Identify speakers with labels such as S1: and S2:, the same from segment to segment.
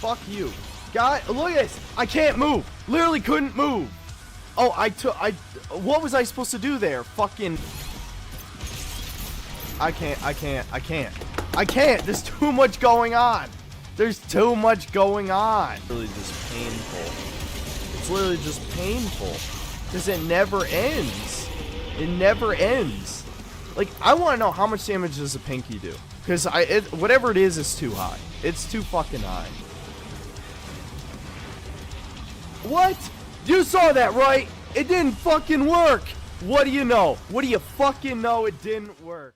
S1: Fuck you. God, look at this. I can't move. Literally couldn't move. Oh, what was I supposed to do there? Fucking. I can't. There's too much going on. There's too much going on. It's literally just painful. It's literally just painful. Because it never ends. It never ends. Like, I want to know how much damage does a pinky do. Because whatever it is too high. It's too fucking high. What? You saw that, right? It didn't fucking work. What do you know? What do you fucking know? It didn't work.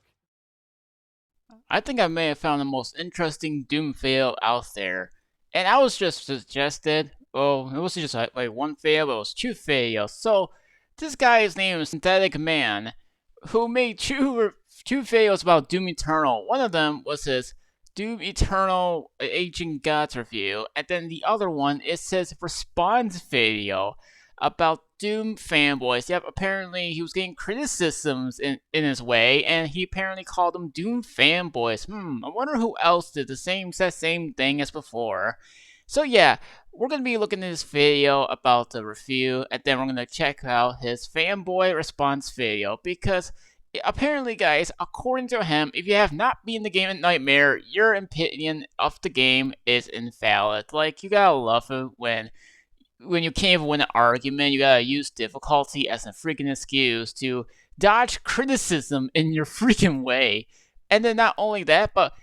S2: I think I may have found the most interesting Doom fail out there. And I was just suggested, well, it wasn't just like one fail, but it was two fails. So, this guy's name is Synthetic Man, who made two fails about Doom Eternal. One of them was his Doom Eternal Ancient Gods review, and then the other one is his response video about Doom fanboys. Yep, apparently he was getting criticisms in his way, and he apparently called them Doom fanboys. I wonder who else did the same thing as before. So yeah, we're going to be looking at this video about the review, and then we're going to check out his fanboy response video, because apparently, guys, according to him, if you have not beaten the game at Nightmare, your opinion of the game is invalid. Like, you gotta love it when you can't even win an argument, you gotta use difficulty as a freaking excuse to dodge criticism in your freaking way. And then not only that, but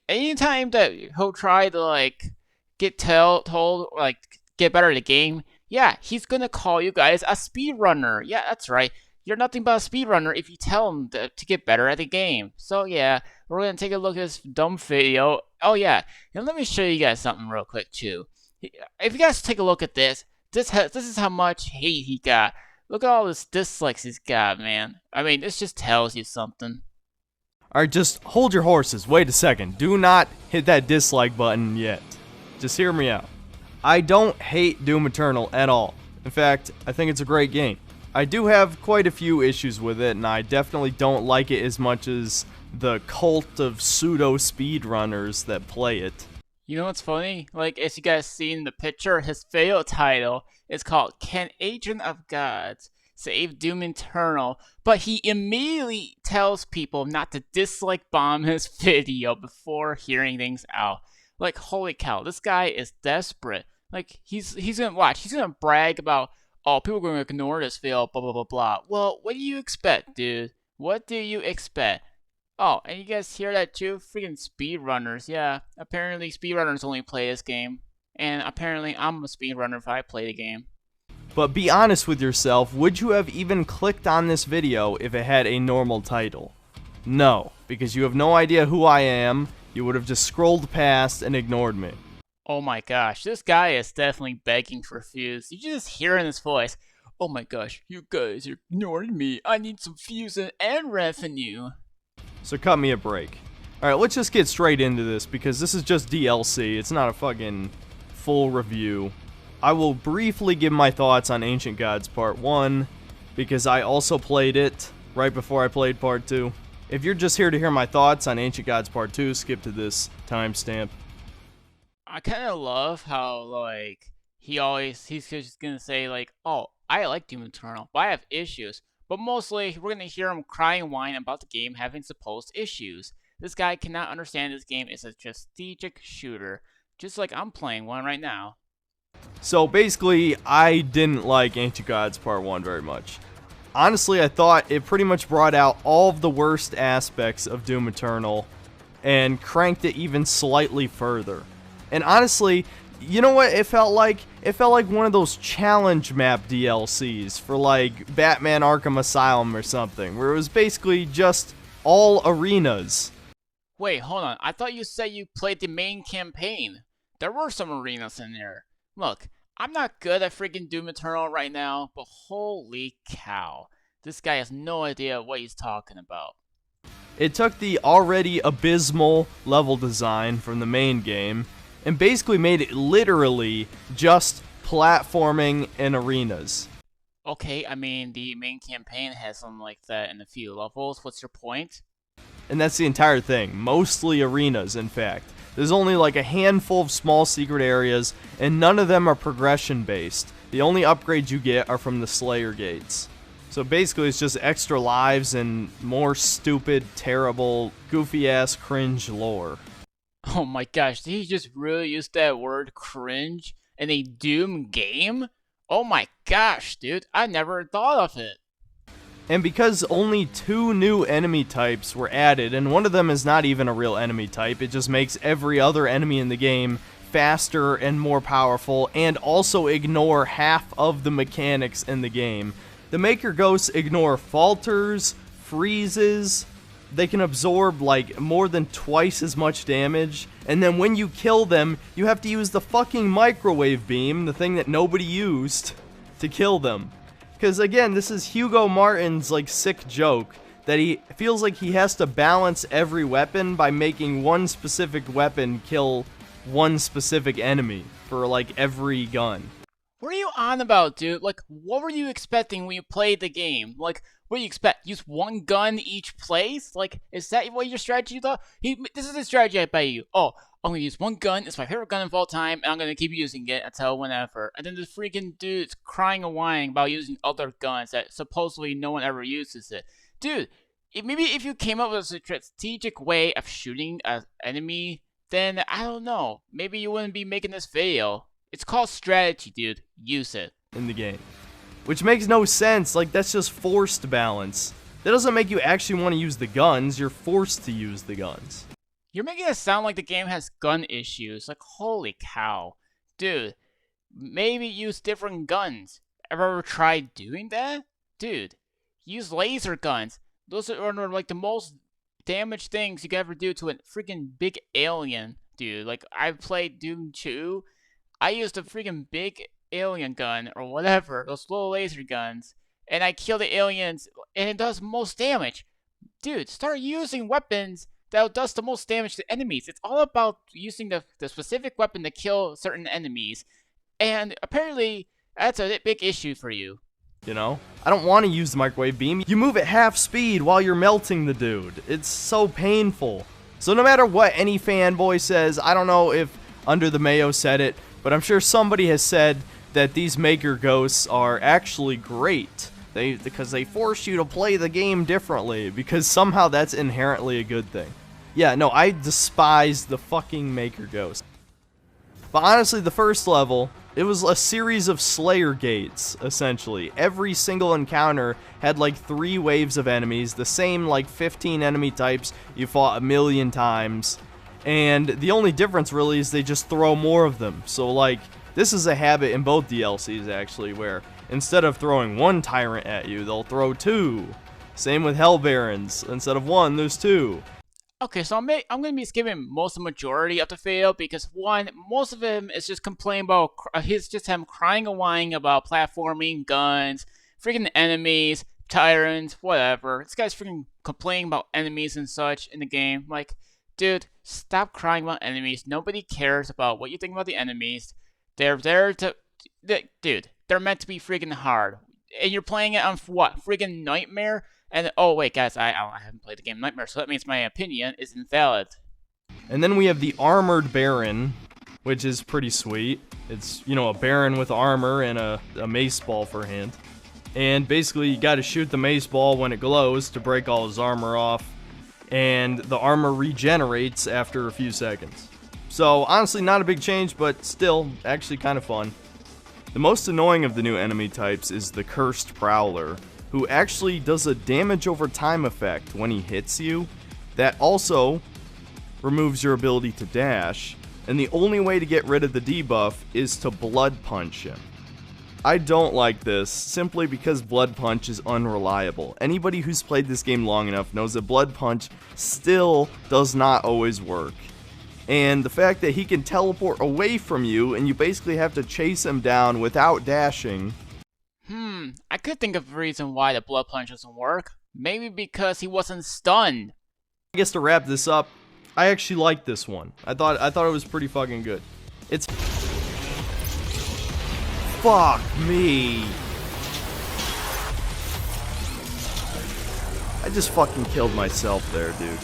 S2: anytime that he'll try to, like, get told, like, get better at the game, yeah, he's gonna call you guys a speedrunner. Yeah, that's right. You're nothing but a speedrunner if you tell him to get better at the game. So yeah, we're going to take a look at this dumb video. Oh yeah, and let me show you guys something real quick too. If you guys take a look at this is how much hate he got. Look at all this dislikes he's got, man. I mean, this just tells you something.
S1: Alright, just hold your horses. Wait a second. Do not hit that dislike button yet. Just hear me out. I don't hate Doom Eternal at all. In fact, I think it's a great game. I do have quite a few issues with it, and I definitely don't like it as much as the cult of pseudo speedrunners that play it.
S2: You know what's funny? Like, as you guys see in the picture, his video title is called Can Agent of Gods Save Doom Eternal? But he immediately tells people not to dislike bomb his video before hearing things out. Like, holy cow, this guy is desperate. Like, he's gonna brag about, oh, people are going to ignore this fail, blah, blah, blah, blah. Well, what do you expect, dude? What do you expect? Oh, and you guys hear that too? Freaking speedrunners. Yeah, apparently speedrunners only play this game. And apparently I'm a speedrunner if I play the game.
S1: But be honest with yourself, would you have even clicked on this video if it had a normal title? No, because you have no idea who I am. You would have just scrolled past and ignored me.
S2: Oh my gosh, this guy is definitely begging for views. You just hear in his voice, oh my gosh, you guys are ignoring me. I need some views and revenue.
S1: So cut me a break. Alright, let's just get straight into this, because this is just DLC. It's not a fucking full review. I will briefly give my thoughts on Ancient Gods Part 1, because I also played it right before I played Part 2. If you're just here to hear my thoughts on Ancient Gods Part 2, skip to this timestamp.
S2: I kind of love how, like, he's just gonna say, like, oh, I like Doom Eternal, but I have issues. But mostly, we're gonna hear him cry and whine about the game having supposed issues. This guy cannot understand this game is a strategic shooter, just like I'm playing one right now.
S1: So basically, I didn't like Ancient Gods Part 1 very much. Honestly, I thought it pretty much brought out all of the worst aspects of Doom Eternal and cranked it even slightly further. And honestly, you know what it felt like? It felt like one of those challenge map DLCs for like Batman Arkham Asylum or something, where it was basically just all arenas.
S2: Wait, hold on. I thought you said you played the main campaign. There were some arenas in there. Look, I'm not good at freaking Doom Eternal right now, but holy cow. This guy has no idea what he's talking about.
S1: It took the already abysmal level design from the main game and basically made it literally just platforming and arenas.
S2: Okay, I mean, the main campaign has something like that in a few levels. What's your point?
S1: And that's the entire thing. Mostly arenas, in fact. There's only like a handful of small secret areas, and none of them are progression based. The only upgrades you get are from the Slayer gates. So basically it's just extra lives and more stupid, terrible, goofy-ass cringe lore.
S2: Oh my gosh, did he just really use that word cringe in a Doom game? Oh my gosh, dude, I never thought of it.
S1: And because only 2 new enemy types were added, and one of them is not even a real enemy type, it just makes every other enemy in the game faster and more powerful, and also ignore half of the mechanics in the game. The Maker Ghosts ignore falters, freezes, they can absorb like more than twice as much damage, and then when you kill them, you have to use the fucking microwave beam, the thing that nobody used, to kill them. Because again, this is Hugo Martin's like sick joke, that he feels like he has to balance every weapon by making one specific weapon kill one specific enemy for like every gun.
S2: What are you on about, dude? Like, what were you expecting when you played the game? Like, what do you expect? Use one gun each place? Like, is that what your strategy thought? This is the strategy I bet you. Oh, I'm gonna use one gun. It's my favorite gun of all time, and I'm gonna keep using it until whenever. And then this freaking dude's crying and whining about using other guns that supposedly no one ever uses it. Dude, maybe if you came up with a strategic way of shooting an enemy, then I don't know. Maybe you wouldn't be making this video. It's called strategy, dude. Use it.
S1: In the game. Which makes no sense, like that's just forced balance. That doesn't make you actually want to use the guns, you're forced to use the guns.
S2: You're making it sound like the game has gun issues. Like, holy cow. Dude, maybe use different guns. Ever tried doing that? Dude, use laser guns. Those are like the most damaged things you could ever do to a freaking big alien, dude. Like, I've played Doom 2. I used a freaking big alien gun, or whatever, those little laser guns, and I kill the aliens, and it does most damage. Dude, start using weapons that does the most damage to enemies. It's all about using the specific weapon to kill certain enemies, and apparently, that's a big issue for you.
S1: You know? I don't want to use the microwave beam. You move at half speed while you're melting the dude. It's so painful. So no matter what any fanboy says, I don't know if Under the Mayo said it, but I'm sure somebody has said that these Maker Ghosts are actually great. Because they force you to play the game differently, because somehow that's inherently a good thing. Yeah, no, I despise the fucking Maker Ghost. But honestly, the first level, it was a series of Slayer gates, essentially. Every single encounter had like 3 waves of enemies, the same like 15 enemy types you fought a million times. And the only difference really is they just throw more of them. So like, this is a habit in both DLCs actually, where instead of throwing 1 tyrant at you, they'll throw 2. Same with Hell Barons. Instead of 1, there's 2.
S2: Okay, so I'm going to be skipping most of the majority of the video because, one, most of him is just complaining about, he's just him crying and whining about platforming, guns, freaking enemies, tyrants, whatever. This guy's freaking complaining about enemies and such in the game. Like, dude, stop crying about enemies. Nobody cares about what you think about the enemies. They're there to... Dude, they're meant to be freaking hard. And you're playing it on what? Freaking Nightmare? And, oh wait, guys, I haven't played the game Nightmare, so that means my opinion is invalid.
S1: And then we have the Armored Baron, which is pretty sweet. It's, you know, a Baron with armor and a mace ball for a hand. And basically, you gotta shoot the mace ball when it glows to break all his armor off. And the armor regenerates after a few seconds. So, honestly, not a big change, but still, actually kind of fun. The most annoying of the new enemy types is the Cursed Prowler, who actually does a damage over time effect when he hits you, that also removes your ability to dash, and the only way to get rid of the debuff is to Blood Punch him. I don't like this, simply because Blood Punch is unreliable. Anybody who's played this game long enough knows that Blood Punch still does not always work. And the fact that he can teleport away from you and you basically have to chase him down without dashing.
S2: I could think of a reason why the Blood Punch doesn't work. Maybe because he wasn't stunned.
S1: I guess to wrap this up, I actually liked this one. I thought it was pretty fucking good. It's... Fuck me. I just fucking killed myself there, dude.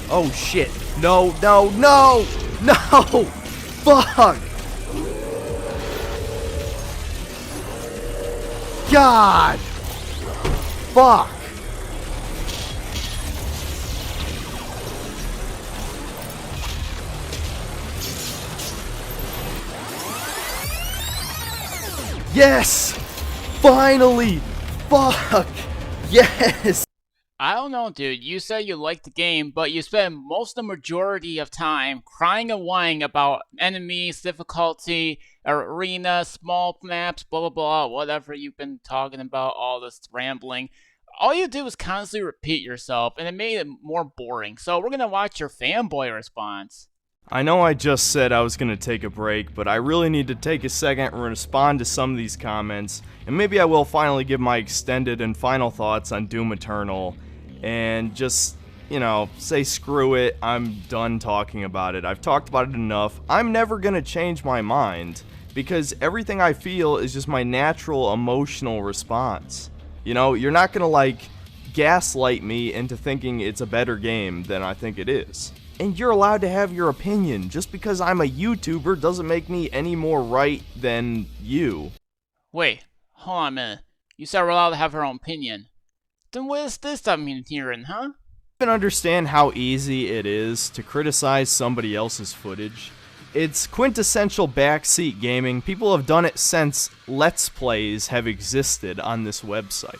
S1: Oh shit. No, no, no! No! Fuck! God! Fuck! Yes! Finally! Fuck! Yes!
S2: I don't know, dude. You said you liked the game, but you spent most of the majority of time crying and whining about enemies, difficulty, arena, small maps, blah blah blah, whatever you've been talking about, all this rambling. All you did was constantly repeat yourself, and it made it more boring. So we're gonna watch your fanboy response.
S1: I know I just said I was gonna take a break, but I really need to take a second and respond to some of these comments, and maybe I will finally give my extended and final thoughts on Doom Eternal, and just, say screw it, I'm done talking about it. I've talked about it enough. I'm never gonna change my mind, because everything I feel is just my natural emotional response. You're not gonna, gaslight me into thinking it's a better game than I think it is. And you're allowed to have your opinion. Just because I'm a YouTuber doesn't make me any more right than you.
S2: Wait, hold on a minute. You said we're allowed to have our own opinion. Then what is this I'm hearing, huh?
S1: I can understand how easy it is to criticize somebody else's footage. It's quintessential backseat gaming. People have done it since Let's Plays have existed on this website.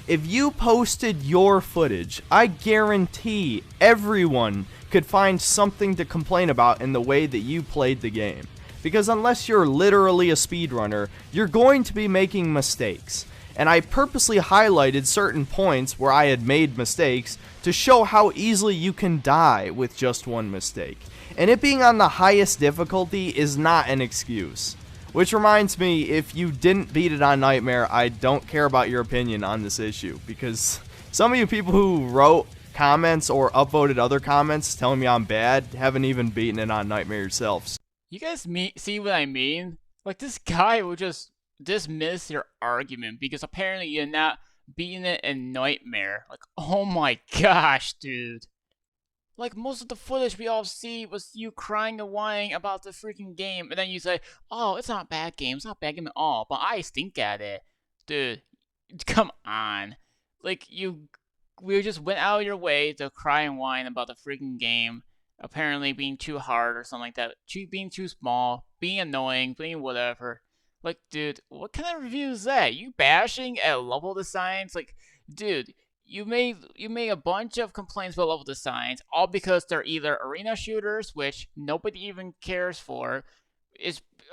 S1: If you posted your footage, I guarantee everyone could find something to complain about in the way that you played the game. Because unless you're literally a speedrunner, you're going to be making mistakes. And I purposely highlighted certain points where I had made mistakes to show how easily you can die with just one mistake. And it being on the highest difficulty is not an excuse. Which reminds me, if you didn't beat it on Nightmare, I don't care about your opinion on this issue. Because some of you people who wrote comments or upvoted other comments telling me I'm bad haven't even beaten it on Nightmare yourselves.
S2: You guys see what I mean? Like, this guy will just dismiss your argument because apparently you're not beating it in Nightmare. Like, oh my gosh, dude. Like, most of the footage we all see was you crying and whining about the freaking game, and then you say, oh, it's not a bad game, it's not a bad game at all, but I stink at it. Dude, come on. Like, we just went out of your way to cry and whine about the freaking game, apparently being too hard or something like that, being too small, being annoying, being whatever. Like, dude, what kind of review is that? You bashing at level designs? Like, dude, you made a bunch of complaints about level designs, all because they're either arena shooters, which nobody even cares for.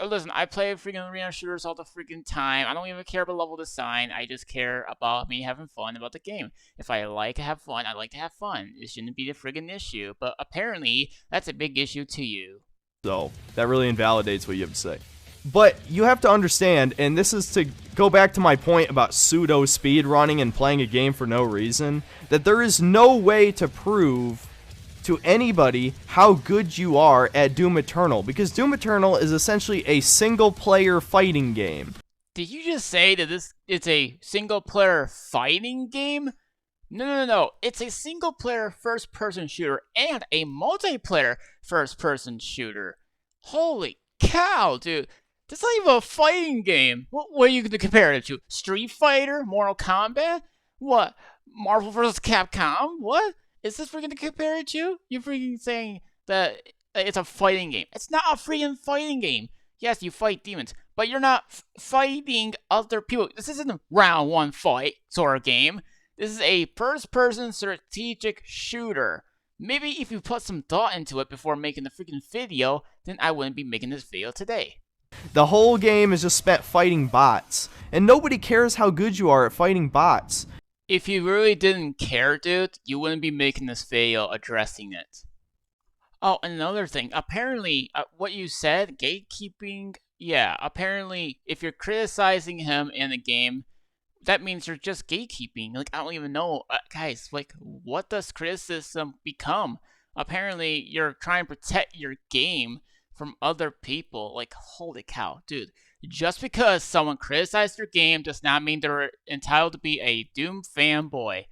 S2: Listen, I play freaking arena shooters all the freaking time. I don't even care about level design. I just care about me having fun about the game. If I like to have fun, I like to have fun. It shouldn't be the friggin' issue. But apparently, that's a big issue to you.
S1: So, that really invalidates what you have to say. But you have to understand, and this is to go back to my point about pseudo speedrunning and playing a game for no reason, that there is no way to prove to anybody how good you are at Doom Eternal, because Doom Eternal is essentially a single-player fighting game.
S2: Did you just say that it's a single-player fighting game? No. It's a single-player first-person shooter and a multiplayer first-person shooter. Holy cow, dude. That's not even a fighting game. What are you going to compare it to? Street Fighter? Mortal Kombat? What? Marvel vs. Capcom? What? Is this freaking to compare it to? You're freaking saying that it's a fighting game. It's not a freaking fighting game. Yes, you fight demons, but you're not fighting other people. This isn't a round one fight sort of game. This is a first-person strategic shooter. Maybe if you put some thought into it before making the freaking video, then I wouldn't be making this video today.
S1: The whole game is just spent fighting bots, and nobody cares how good you are at fighting bots.
S2: If you really didn't care, dude, you wouldn't be making this video addressing it. Oh, and another thing, apparently, what you said, gatekeeping, yeah, apparently, if you're criticizing him in a game, that means you're just gatekeeping. Like, I don't even know, guys, like, what does criticism become? Apparently, you're trying to protect your game from other people. Like, holy cow, dude. Just because someone criticized your game does not mean they're entitled to be a Doom fanboy.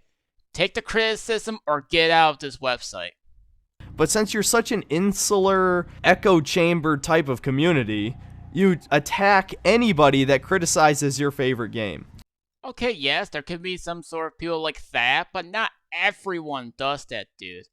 S2: Take the criticism or get out of this website.
S1: But since you're such an insular, echo chamber type of community, you attack anybody that criticizes your favorite game.
S2: Okay, yes, there could be some sort of people like that, but not everyone does that, dude.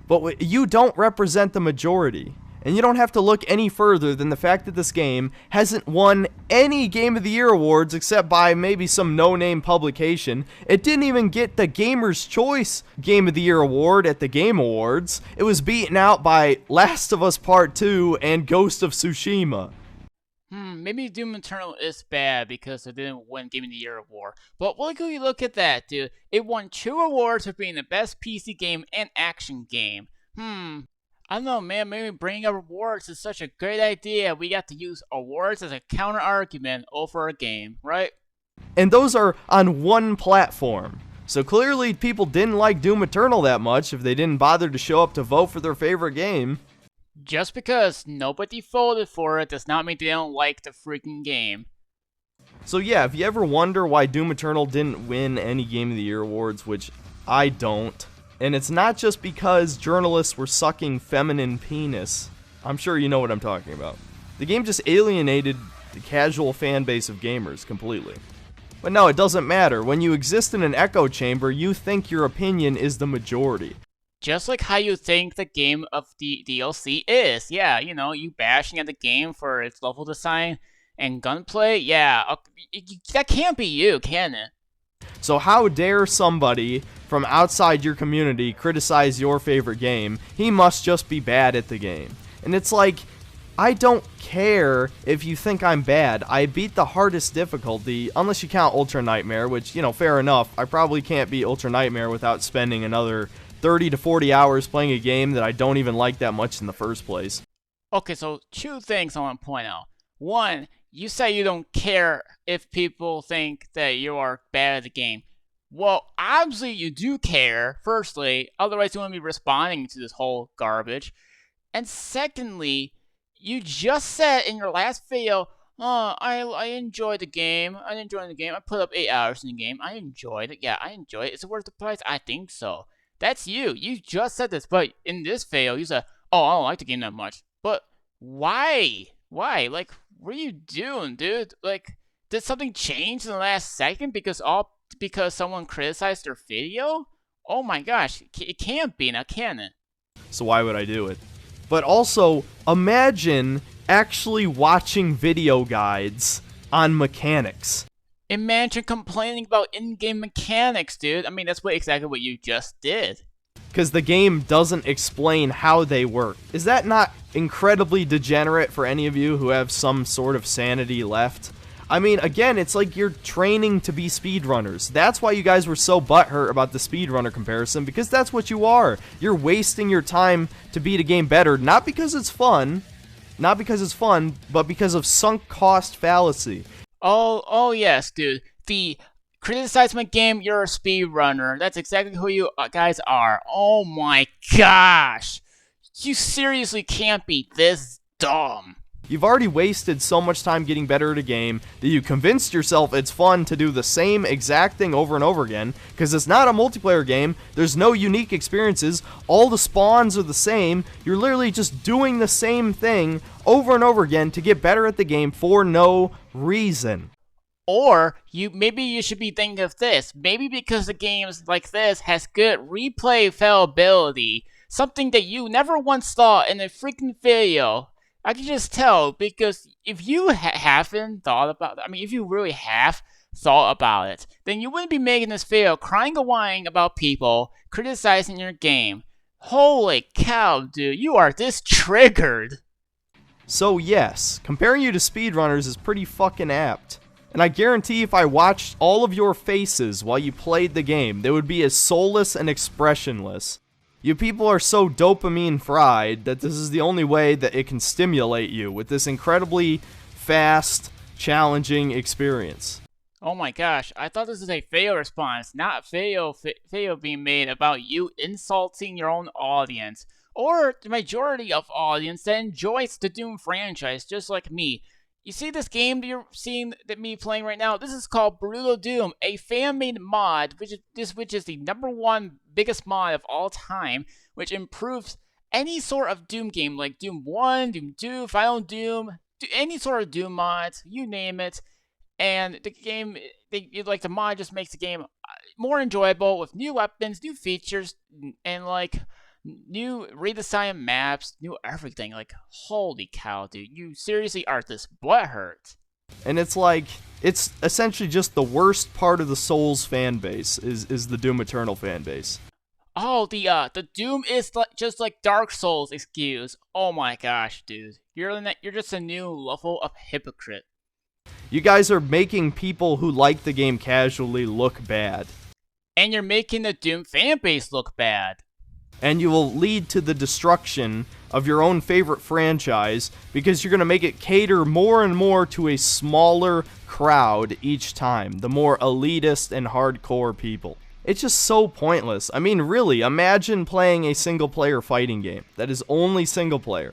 S1: But you don't represent the majority. And you don't have to look any further than the fact that this game hasn't won any Game of the Year awards except by maybe some no-name publication. It didn't even get the Gamer's Choice Game of the Year award at the Game Awards. It was beaten out by Last of Us Part 2 and Ghost of Tsushima.
S2: Maybe Doom Eternal is bad because it didn't win Game of the Year award. But look at that, dude. It won 2 awards for being the best PC game and action game. I don't know, man. Maybe bringing up awards is such a great idea. We got to use awards as a counter argument over a game, right?
S1: And those are on one platform. So clearly people didn't like Doom Eternal that much if they didn't bother to show up to vote for their favorite game.
S2: Just because nobody voted for it does not mean they don't like the freaking game.
S1: So yeah, if you ever wonder why Doom Eternal didn't win any Game of the Year awards, which I don't, and it's not just because journalists were sucking feminine penis. I'm sure you know what I'm talking about. The game just alienated the casual fan base of gamers completely. But no, it doesn't matter. When you exist in an echo chamber, you think your opinion is the majority.
S2: Just like how you think the game of the DLC is. Yeah, you bashing at the game for its level design and gunplay. Yeah, that can't be you, can it?
S1: So how dare somebody from outside your community criticize your favorite game? He must just be bad at the game. And it's like, I don't care if you think I'm bad. I beat the hardest difficulty, unless you count Ultra Nightmare, which, fair enough. I probably can't beat Ultra Nightmare without spending another 30 to 40 hours playing a game that I don't even like that much in the first place.
S2: Okay, so 2 things I want to point out. 1, you say you don't care if people think that you are bad at the game. Well, obviously you do care, firstly, otherwise you wouldn't be responding to this whole garbage. And secondly, you just said in your last video, I enjoyed the game. I put up 8 hours in the game. I enjoyed it. Yeah, I enjoyed it. Is it worth the price? I think so. That's you. You just said this, but in this video, you said, oh, I don't like the game that much. But why? Why? Like, what are you doing, dude? Like, did something change in the last second because someone criticized your video? Oh my gosh, it can't be now, can it?
S1: So why would I do it? But also, imagine actually watching video guides on mechanics.
S2: Imagine complaining about in-game mechanics, dude. I mean, that's exactly what you just did.
S1: Because the game doesn't explain how they work. Is that not incredibly degenerate for any of you who have some sort of sanity left? I mean, again, it's like you're training to be speedrunners. That's why you guys were so butthurt about the speedrunner comparison, because that's what you are. You're wasting your time to beat a game better, not because it's fun, but because of sunk cost fallacy.
S2: Oh yes, dude. The criticize my game, you're a speedrunner. That's exactly who you guys are. Oh my gosh. You seriously can't be this dumb.
S1: You've already wasted so much time getting better at a game that you convinced yourself it's fun to do the same exact thing over and over again, because it's not a multiplayer game, there's no unique experiences, all the spawns are the same, you're literally just doing the same thing over and over again to get better at the game for no reason.
S2: Or maybe you should be thinking of this. Maybe because the games like this has good replay failability, something that you never once thought in a freaking video. I can just tell, because if you haven't thought about it, if you really have thought about it, then you wouldn't be making this video crying and whining about people criticizing your game. Holy cow, dude, you are this triggered.
S1: So yes, comparing you to speedrunners is pretty fucking apt. And I guarantee if I watched all of your faces while you played the game, they would be as soulless and expressionless. You people are so dopamine fried that this is the only way that it can stimulate you with this incredibly fast, challenging experience.
S2: Oh my gosh, I thought this was a fail response, not fail being made about you insulting your own audience, or the majority of audience that enjoys the Doom franchise, just like me. You see this game that you're seeing that me playing right now? This is called Brutal Doom, a fan-made mod, which is the #1 biggest mod of all time, which improves any sort of Doom game, like Doom 1, Doom 2, Final Doom, any sort of Doom mods, you name it, and the game, the mod just makes the game more enjoyable with new weapons, new features, and like new redesigned maps, new everything. Like, holy cow, dude, you seriously are this butthurt.
S1: And it's like, it's essentially just the worst part of the Souls fan base is the Doom Eternal fan base.
S2: Oh, the Doom is just like Dark Souls excuse. Oh my gosh, dude, you're just a new level of hypocrite.
S1: You guys are making people who like the game casually look bad.
S2: And you're making the Doom fanbase look bad.
S1: And you will lead to the destruction of your own favorite franchise because you're going to make it cater more and more to a smaller crowd each time, the more elitist and hardcore people. It's just so pointless. I mean, really, imagine playing a single-player fighting game that is only single-player.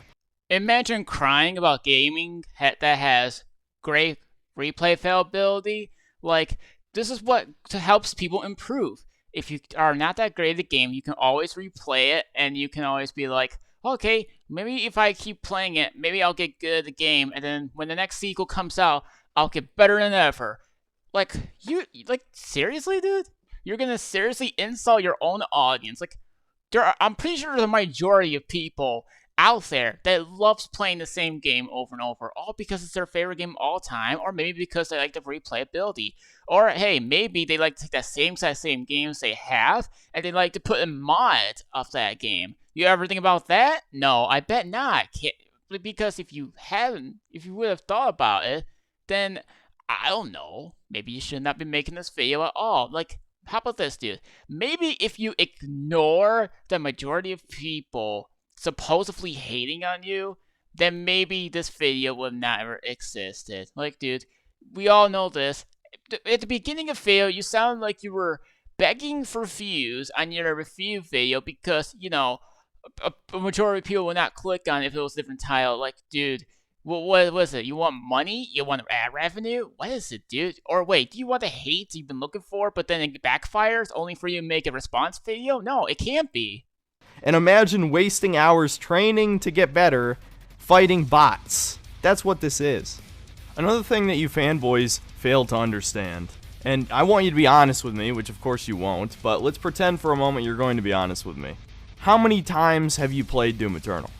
S2: Imagine crying about gaming that has great replay failability. Like, this is what helps people improve. If you are not that great at the game, you can always replay it, and you can always be like, okay, maybe if I keep playing it, maybe I'll get good at the game, and then when the next sequel comes out, I'll get better than ever. Like, seriously, dude? You're gonna seriously insult your own audience? Like, I'm pretty sure the majority of people out there that loves playing the same game over and over, all because it's their favorite game of all time, or maybe because they like the replayability, or hey, maybe they like to take that same games they have and they like to put in mods of that game. You ever think about that? No, I bet not. Because if you would have thought about it, then I don't know, maybe you should not be making this video at all. Like, how about this, dude? Maybe if you ignore the majority of people supposedly hating on you, then maybe this video would never existed. Like, dude, we all know this. At the beginning of video, you sound like you were begging for views on your review video because, you know, a majority of people would not click on it if it was a different title. Like, dude, what was it? You want money? You want ad revenue? What is it, dude? Or wait, do you want the hate you've been looking for, but then it backfires only for you to make a response video? No, it can't be.
S1: And imagine wasting hours training to get better, fighting bots. That's what this is. Another thing that you fanboys fail to understand, and I want you to be honest with me, which of course you won't, but let's pretend for a moment you're going to be honest with me. How many times have you played Doom Eternal?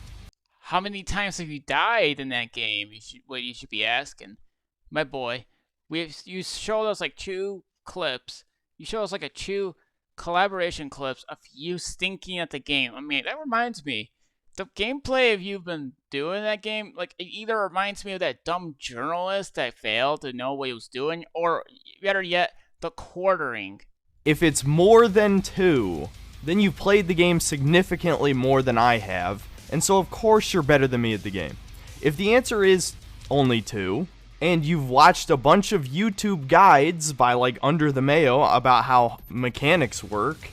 S2: How many times have you died in that game? You should be asking. My boy, you showed us like 2 clips. You showed us like 2 collaboration clips of you stinking at the game. I mean, that reminds me, the gameplay of you've been doing that game, like, it either reminds me of that dumb journalist that failed to know what he was doing, or better yet, the quartering.
S1: If it's more than 2, then you've played the game significantly more than I have, and so of course you're better than me at the game. If the answer is only 2, and you've watched a bunch of YouTube guides by like Under the Mayo about how mechanics work,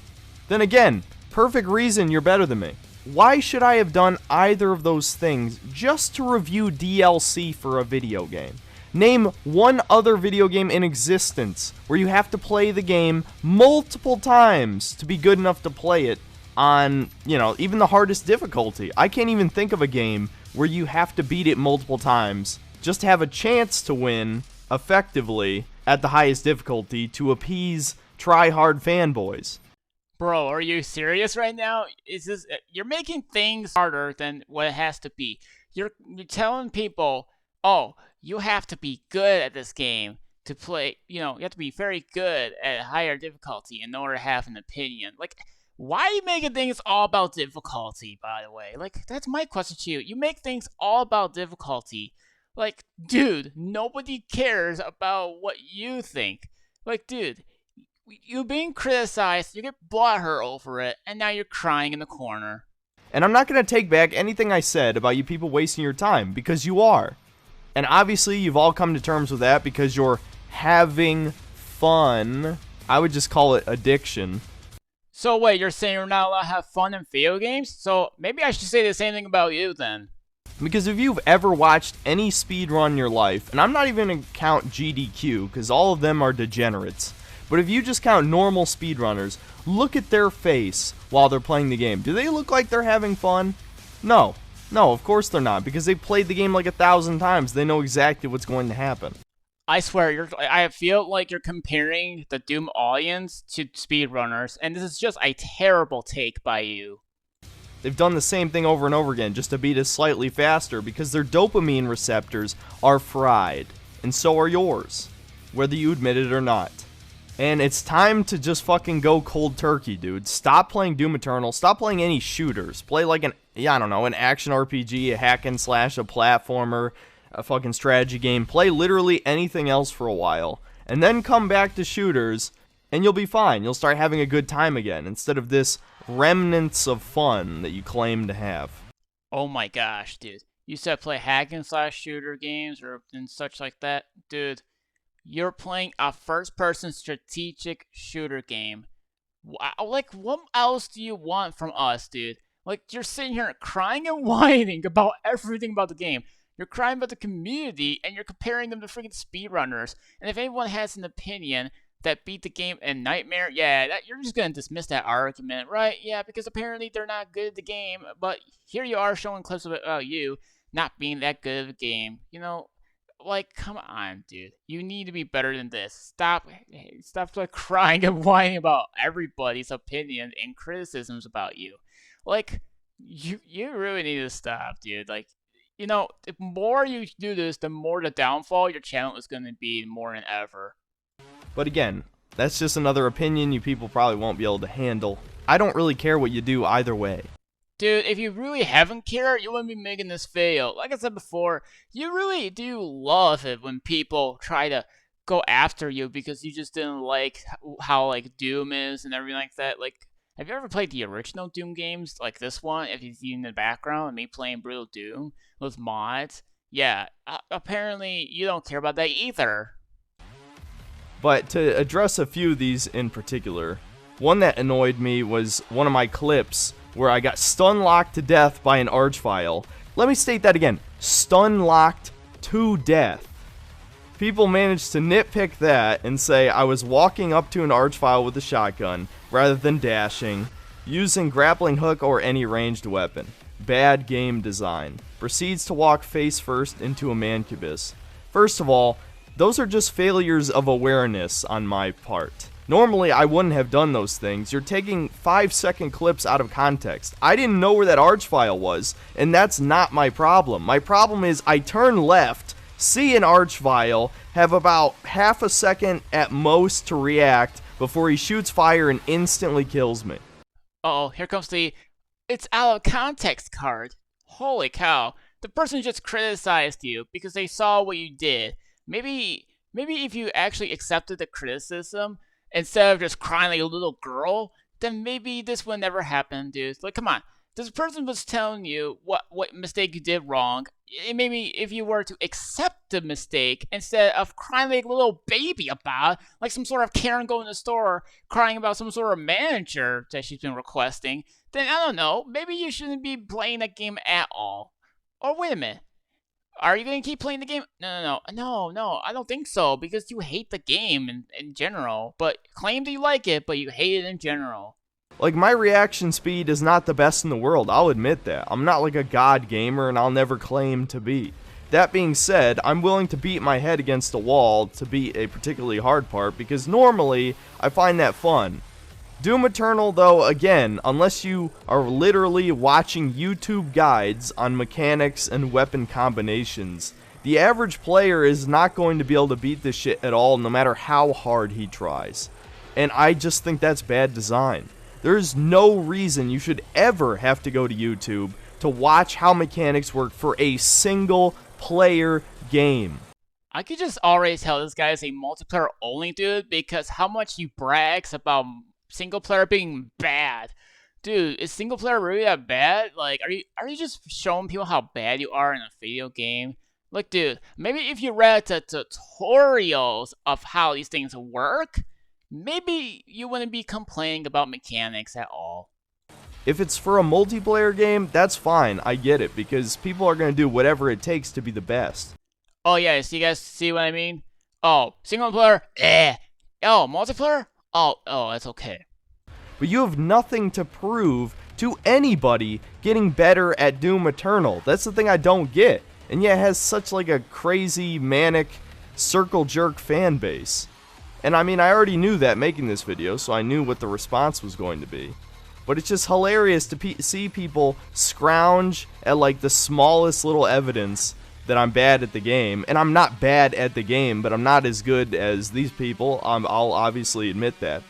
S1: then again, perfect reason you're better than me. Why should I have done either of those things just to review DLC for a video game? Name one other video game in existence where you have to play the game multiple times to be good enough to play it on, you know, even the hardest difficulty. I can't even think of a game where you have to beat it multiple times just to have a chance to win effectively at the highest difficulty to appease try-hard fanboys.
S2: Bro, are you serious right now? You're making things harder than what it has to be. You're telling people, oh, you have to be good at this game to play, you know, you have to be very good at higher difficulty in order to have an opinion. Like, why are you making things all about difficulty, by the way? Like, that's my question to you. You make things all about difficulty. Like, dude, nobody cares about what you think. Like, dude, you're being criticized, you get butthurt over it, and now you're crying in the corner.
S1: And I'm not going to take back anything I said about you people wasting your time, because you are. And obviously, you've all come to terms with that because you're having fun. I would just call it addiction.
S2: So wait, you're saying you're not allowed to have fun in video games? So maybe I should say the same thing about you then.
S1: Because if you've ever watched any speedrun in your life, and I'm not even going to count GDQ, because all of them are degenerates, but if you just count normal speedrunners, look at their face while they're playing the game. Do they look like they're having fun? No. No, of course they're not, because they played the game like 1,000 times. They know exactly what's going to happen.
S2: I swear, I feel like you're comparing the Doom audience to speedrunners, and this is just a terrible take by you.
S1: They've done the same thing over and over again, just to beat us slightly faster, because their dopamine receptors are fried, and so are yours, whether you admit it or not. And it's time to just fucking go cold turkey, dude. Stop playing Doom Eternal. Stop playing any shooters. Play like an action RPG, a hack and slash, a platformer, a fucking strategy game. Play literally anything else for a while. And then come back to shooters, and you'll be fine. You'll start having a good time again, instead of this remnants of fun that you claim to have.
S2: Oh my gosh, dude. You said play hack and slash shooter games or and such like that? Dude, you're playing a first-person strategic shooter game. Like, what else do you want from us, dude? Like, you're sitting here crying and whining about everything about the game. You're crying about the community, and you're comparing them to freaking speedrunners. And if anyone has an opinion that beat the game in Nightmare, yeah, you're just gonna dismiss that argument, right? Yeah, because apparently they're not good at the game, but here you are showing clips of it about you not being that good of a game. You know, like, come on, dude. You need to be better than this. Stop like crying and whining about everybody's opinion and criticisms about you. Like, you really need to stop, dude. Like, you know, the more you do this, the more the downfall your channel is gonna be more than ever.
S1: But again, that's just another opinion you people probably won't be able to handle. I don't really care what you do either way.
S2: Dude, if you really haven't cared, you wouldn't be making this video. Like I said before, you really do love it when people try to go after you because you just didn't like how like Doom is and everything like that. Like, have you ever played the original Doom games like this one? If you see in the background and me playing Brutal Doom with mods, yeah, apparently you don't care about that either.
S1: But to address a few of these in particular, one that annoyed me was one of my clips where I got stun-locked to death by an archvile. Let me state that again. Stun-locked to death. People managed to nitpick that and say I was walking up to an archvile with a shotgun rather than dashing, using grappling hook or any ranged weapon. Bad game design. Proceeds to walk face first into a mancubus. First of all, those are just failures of awareness on my part. Normally, I wouldn't have done those things. You're taking 5-second clips out of context. I didn't know where that archvile was, and that's not my problem. My problem is I turn left, see an archvile, have about half a second at most to react before he shoots fire and instantly kills me.
S2: Uh-oh, here comes the "it's out of context" card. Holy cow. The person just criticized you because they saw what you did. Maybe if you actually accepted the criticism, instead of just crying like a little girl, then maybe this would never happen, dude. Like, come on. This person was telling you what mistake you did wrong. And maybe if you were to accept the mistake instead of crying like a little baby about it, like some sort of Karen going to the store crying about some sort of manager that she's been requesting, then I don't know. Maybe you shouldn't be playing that game at all. Or wait a minute. Are you going to keep playing the game? No, I don't think so, because you hate the game in general, but claim that you like it, but you hate it in general.
S1: Like, my reaction speed is not the best in the world, I'll admit that. I'm not like a god gamer, and I'll never claim to be. That being said, I'm willing to beat my head against a wall to beat a particularly hard part, because normally, I find that fun. Doom Eternal, though, again, unless you are literally watching YouTube guides on mechanics and weapon combinations, the average player is not going to be able to beat this shit at all, no matter how hard he tries. And I just think that's bad design. There's no reason you should ever have to go to YouTube to watch how mechanics work for a single player game.
S2: I could just already tell this guy is a multiplayer only dude because how much he brags about single player being bad. Dude, is single player really that bad? Like, are you just showing people how bad you are in a video game? Like, dude, maybe if you read the tutorials of how these things work, maybe you wouldn't be complaining about mechanics at all.
S1: If it's for a multiplayer game, that's fine, I get it, because people are going to do whatever it takes to be the best.
S2: Oh yeah, so you guys see what I mean? Oh, single player? Eh. Oh, multiplayer? Oh, that's okay.
S1: But you have nothing to prove to anybody getting better at Doom Eternal. That's the thing I don't get. And yet it has such like a crazy, manic, circle jerk fan base. And I mean, I already knew that making this video, so I knew what the response was going to be. But it's just hilarious to see people scrounge at like the smallest little evidence that I'm bad at the game. And I'm not bad at the game, but I'm not as good as these people. I'll obviously admit that.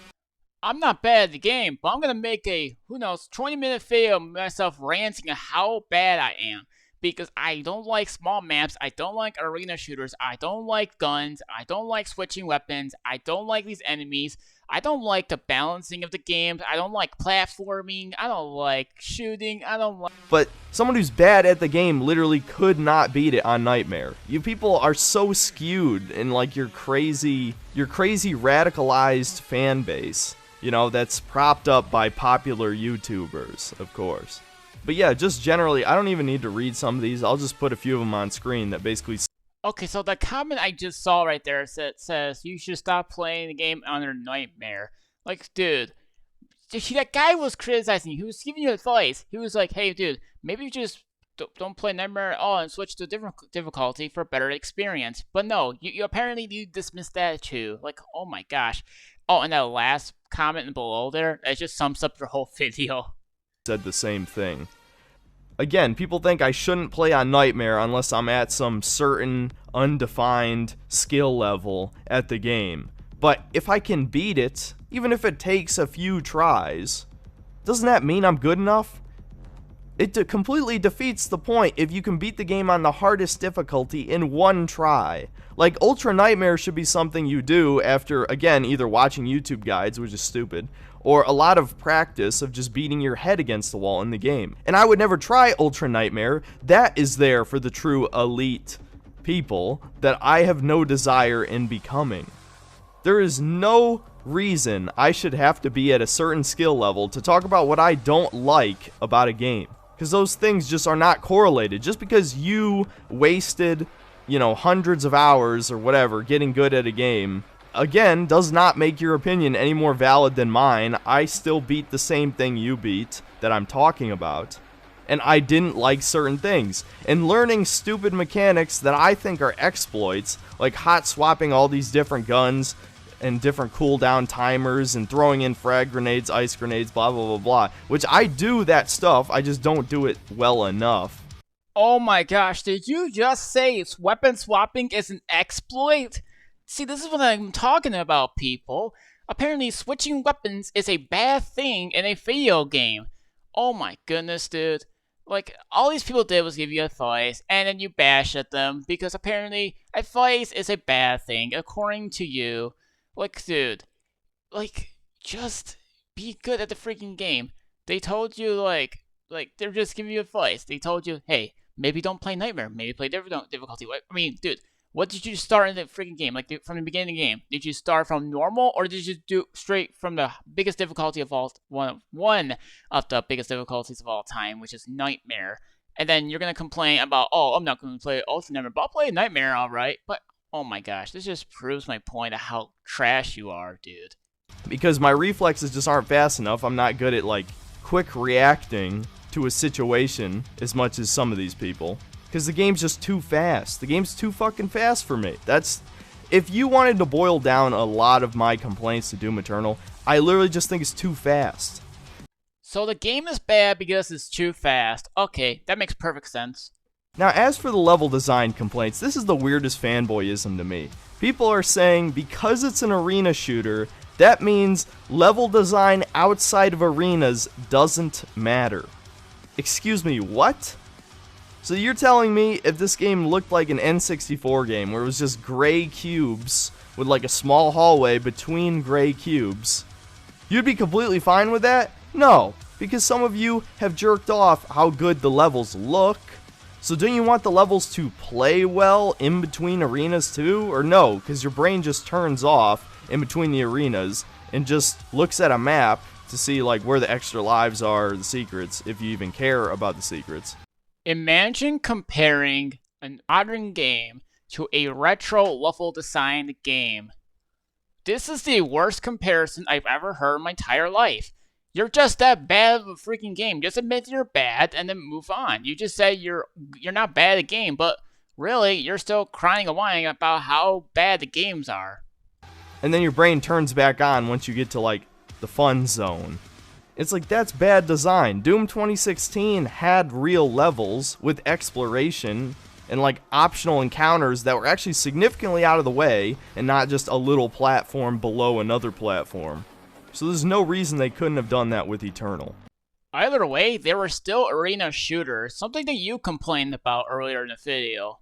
S2: I'm not bad at the game, but I'm gonna make a, who knows, 20-minute video of myself ranting on how bad I am. Because I don't like small maps, I don't like arena shooters, I don't like guns, I don't like switching weapons, I don't like these enemies, I don't like the balancing of the games, I don't like platforming, I don't like shooting, I don't like...
S1: But someone who's bad at the game literally could not beat it on Nightmare. You people are so skewed in like your crazy radicalized fan base, you know, that's propped up by popular YouTubers, of course. But yeah, just generally, I don't even need to read some of these. I'll just put a few of them on screen that basically...
S2: Okay, so the comment I just saw right there says, you should stop playing the game under Nightmare. Like, dude, that guy was criticizing you. He was giving you advice. He was like, hey, dude, maybe you just don't play Nightmare at all and switch to a different difficulty for a better experience. But no, you apparently you dismissed that too. Like, oh my gosh. Oh, and that last comment below there, that just sums up your whole video.
S1: Said the same thing. Again, people think I shouldn't play on Nightmare unless I'm at some certain undefined skill level at the game. But if I can beat it, even if it takes a few tries, doesn't that mean I'm good enough? It completely defeats the point if you can beat the game on the hardest difficulty in one try. Like, Ultra Nightmare should be something you do after, again, either watching YouTube guides, which is stupid, or a lot of practice of just beating your head against the wall in the game. And I would never try Ultra Nightmare. That is there for the true elite people that I have no desire in becoming. There is no reason I should have to be at a certain skill level to talk about what I don't like about a game. Because those things just are not correlated. Just because you wasted, you know, hundreds of hours or whatever getting good at a game, again, does not make your opinion any more valid than mine. I still beat the same thing you beat that I'm talking about. And I didn't like certain things. And learning stupid mechanics that I think are exploits, like hot swapping all these different guns and different cooldown timers and throwing in frag grenades, ice grenades, blah, blah, blah, blah. Which I do that stuff, I just don't do it well enough.
S2: Oh my gosh, did you just say weapon swapping is an exploit? See, this is what I'm talking about, people. Apparently, switching weapons is a bad thing in a video game. Oh my goodness, dude. Like, all these people did was give you advice, and then you bash at them, because apparently, advice is a bad thing, according to you. Like, dude, like, just be good at the freaking game. They told you, like, they're just giving you advice. They told you, hey, maybe don't play Nightmare, maybe play different difficulty. I mean, dude, what did you start in the freaking game? Like, from the beginning of the game, did you start from normal, or did you do straight from the biggest difficulty of all, one of the biggest difficulties of all time, which is Nightmare? And then you're gonna complain about, oh, I'm not gonna play Ultra Nightmare, but I'll play Nightmare, alright. But, oh my gosh, this just proves my point of how trash you are, dude.
S1: Because my reflexes just aren't fast enough. I'm not good at, like, quick reacting to a situation as much as some of these people. Because the game's just too fast. The game's too fucking fast for me. That's... If you wanted to boil down a lot of my complaints to Doom Eternal, I literally just think it's too fast.
S2: So the game is bad because it's too fast. Okay, that makes perfect sense.
S1: Now, as for the level design complaints, this is the weirdest fanboyism to me. People are saying because it's an arena shooter, that means level design outside of arenas doesn't matter. Excuse me, what? So you're telling me if this game looked like an N64 game where it was just gray cubes with like a small hallway between gray cubes, you'd be completely fine with that? No, because some of you have jerked off how good the levels look. So don't you want the levels to play well in between arenas too? Or no, because your brain just turns off in between the arenas and just looks at a map to see like where the extra lives are, or the secrets, if you even care about the secrets.
S2: Imagine comparing an modern game to a retro level designed game. This is the worst comparison I've ever heard in my entire life. You're just that bad of a freaking game. Just admit you're bad and then move on. You just say you're not bad at the game, but really you're still crying and whining about how bad the games are.
S1: And then your brain turns back on once you get to like the fun zone. It's like, that's bad design. Doom 2016 had real levels with exploration and like optional encounters that were actually significantly out of the way and not just a little platform below another platform. So there's no reason they couldn't have done that with Eternal.
S2: Either way, they were still arena shooters, something that you complained about earlier in the video.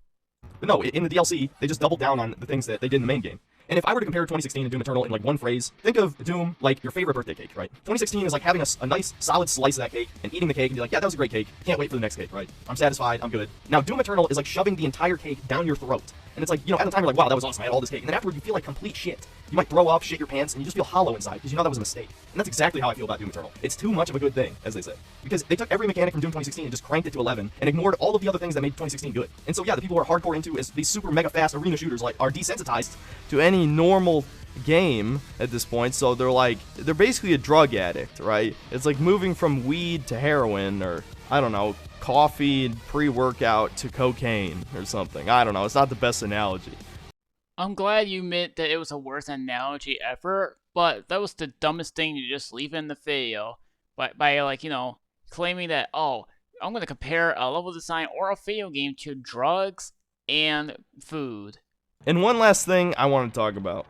S1: But no, in the DLC, they just doubled down on the things that they did in the main game. And if I were to compare 2016 and Doom Eternal in like one phrase, think of Doom like your favorite birthday cake, right? 2016 is like having a nice, solid slice of that cake and eating the cake and be like, yeah, that was a great cake. Can't wait for the next cake, right? I'm satisfied, I'm good. Now, Doom Eternal is like shoving the entire cake down your throat. And it's like, you know, at the time you're like, wow, that was awesome, I had all this cake. And then afterward, you feel like complete shit. You might throw up, shit your pants, and you just feel hollow inside because you know that was a mistake. And that's exactly how I feel about Doom Eternal. It's too much of a good thing, as they say. Because they took every mechanic from Doom 2016 and just cranked it to 11 and ignored all of the other things that made 2016 good. And so yeah, the people who are hardcore into these super mega fast arena shooters like are desensitized to any normal game at this point, so they're basically a drug addict, right? It's like moving from weed to heroin, or I don't know, coffee and pre-workout to cocaine or something. I don't know, it's not the best analogy.
S2: I'm glad you admit that it was a worse analogy ever, but that was the dumbest thing to just leave in the video by like, you know, claiming that, oh, I'm going to compare a level design or a video game to drugs and food.
S1: And one last thing I want to talk about,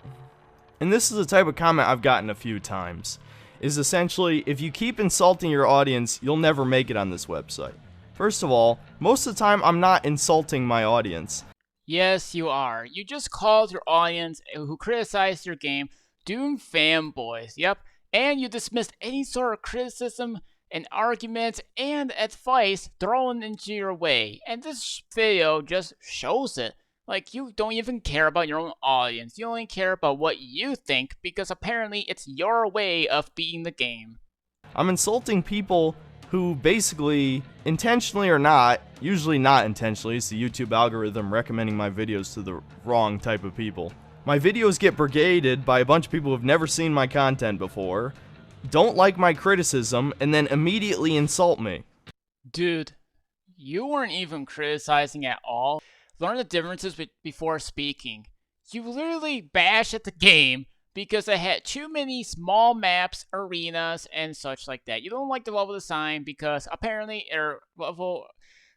S1: and this is the type of comment I've gotten a few times, is essentially, if you keep insulting your audience, you'll never make it on this website. First of all, most of the time I'm not insulting my audience.
S2: Yes, you are. You just called your audience who criticized your game Doom fanboys, yep, and you dismissed any sort of criticism and arguments and advice thrown into your way, and this video just shows it. Like, you don't even care about your own audience, you only care about what you think because apparently it's your way of beating the game.
S1: I'm insulting people who basically, intentionally or not, usually not intentionally, it's the YouTube algorithm recommending my videos to the wrong type of people. My videos get brigaded by a bunch of people who've never seen my content before, don't like my criticism, and then immediately insult me.
S2: Dude, you weren't even criticizing at all. Learn the differences before speaking. You literally bashed at the game because it had too many small maps, arenas, and such like that. You don't like the level design because apparently they're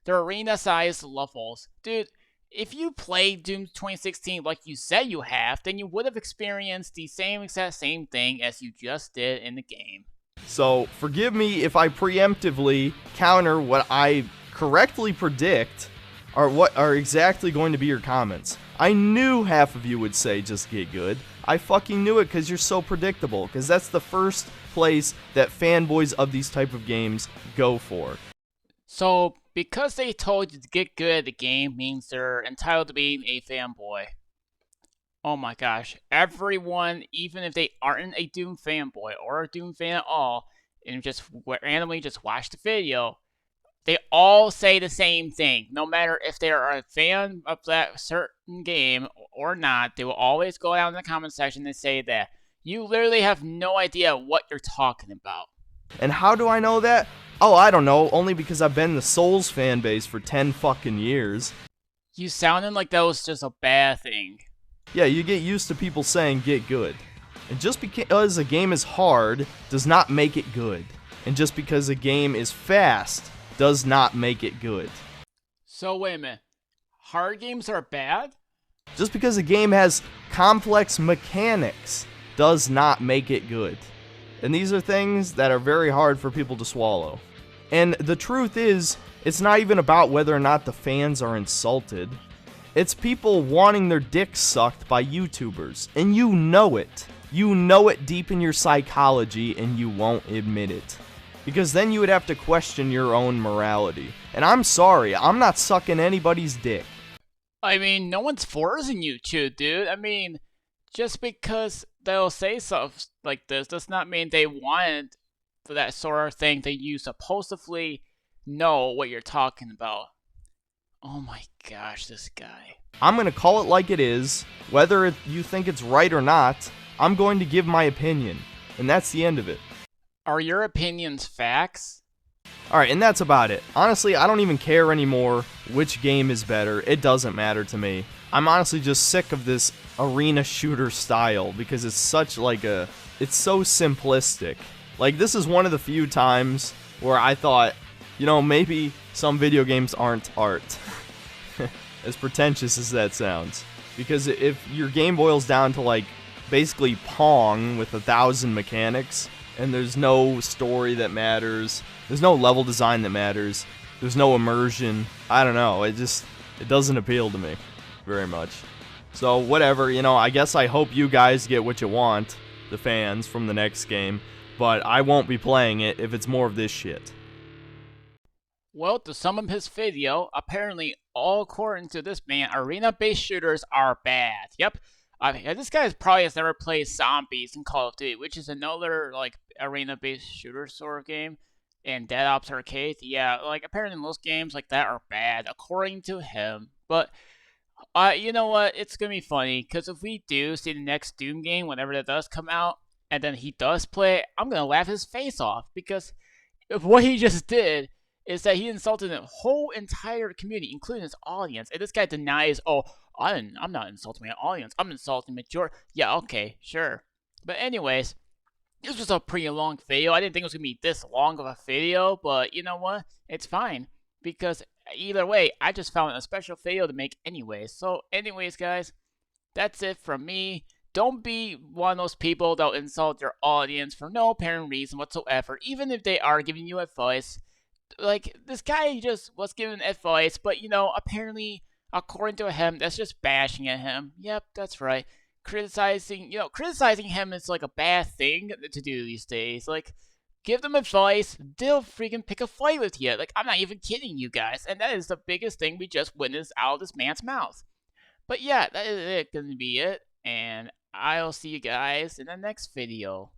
S2: arena-sized levels. Dude, if you played Doom 2016 like you said you have, then you would have experienced the exact same thing as you just did in the game.
S1: So, forgive me if I preemptively counter what I correctly predict are what are exactly going to be your comments. I knew half of you would say just get good. I fucking knew it because you're so predictable, because that's the first place that fanboys of these type of games go for.
S2: So, because they told you to get good at the game means they're entitled to being a fanboy. Oh my gosh, everyone, even if they aren't a Doom fanboy or a Doom fan at all, and just randomly just watch the video, they all say the same thing. No matter if they are a fan of that certain game or not, they will always go down in the comment section and say that you literally have no idea what you're talking about.
S1: And how do I know that? Oh, I don't know, only because I've been in the Souls fan base for 10 fucking years.
S2: You sounded like that was just a bad thing.
S1: Yeah, you get used to people saying get good. And just because a game is hard does not make it good. And just because a game is fast does not make it good.
S2: So wait a minute, hard games are bad?
S1: Just because a game has complex mechanics does not make it good. And these are things that are very hard for people to swallow. And the truth is, it's not even about whether or not the fans are insulted. It's people wanting their dicks sucked by YouTubers. And you know it. You know it deep in your psychology and you won't admit it. Because then you would have to question your own morality. And I'm sorry, I'm not sucking anybody's dick.
S2: I mean, no one's forcing you to, dude. I mean, just because they'll say stuff like this does not mean they want for that sort of thing that you supposedly know what you're talking about. Oh my gosh, this guy.
S1: I'm going to call it like it is. Whether you think it's right or not, I'm going to give my opinion. And that's the end of it.
S2: Are your opinions facts?
S1: Alright, and that's about it. Honestly, I don't even care anymore which game is better. It doesn't matter to me. I'm honestly just sick of this arena shooter style because it's such like a... It's so simplistic. Like, this is one of the few times where I thought, you know, maybe some video games aren't art. As pretentious as that sounds. Because if your game boils down to, like, basically Pong with 1,000 mechanics, and there's no story that matters, there's no level design that matters, there's no immersion, I don't know, it doesn't appeal to me very much. So, whatever, you know, I guess I hope you guys get what you want, the fans, from the next game, but I won't be playing it if it's more of this shit.
S2: Well, to sum up his video, apparently, all according to this man, arena-based shooters are bad. Yep. This guy probably has never played Zombies in Call of Duty, which is another, like, arena-based shooter sort of game. And Dead Ops Arcade, yeah, like, apparently most games like that are bad, according to him. But, you know what, it's gonna be funny, because if we do see the next Doom game, whenever that does come out, and then he does play it, I'm gonna laugh his face off, because if what he just did is that he insulted the whole entire community, including his audience, and this guy denies, oh, I'm not insulting my audience, I'm insulting majority. Yeah, okay, sure. But anyways, this was a pretty long video. I didn't think it was going to be this long of a video, but you know what? It's fine, because either way, I just found a special video to make anyway. So anyways, guys, that's it from me. Don't be one of those people that'll insult your audience for no apparent reason whatsoever, even if they are giving you advice. Like, this guy just was giving advice, but, you know, apparently, according to him, that's just bashing at him. Yep, that's right. Criticizing him is, like, a bad thing to do these days. Like, give them advice, they'll freaking pick a fight with you. Like, I'm not even kidding you guys, and that is the biggest thing we just witnessed out of this man's mouth. But yeah, that is gonna be it, and I'll see you guys in the next video.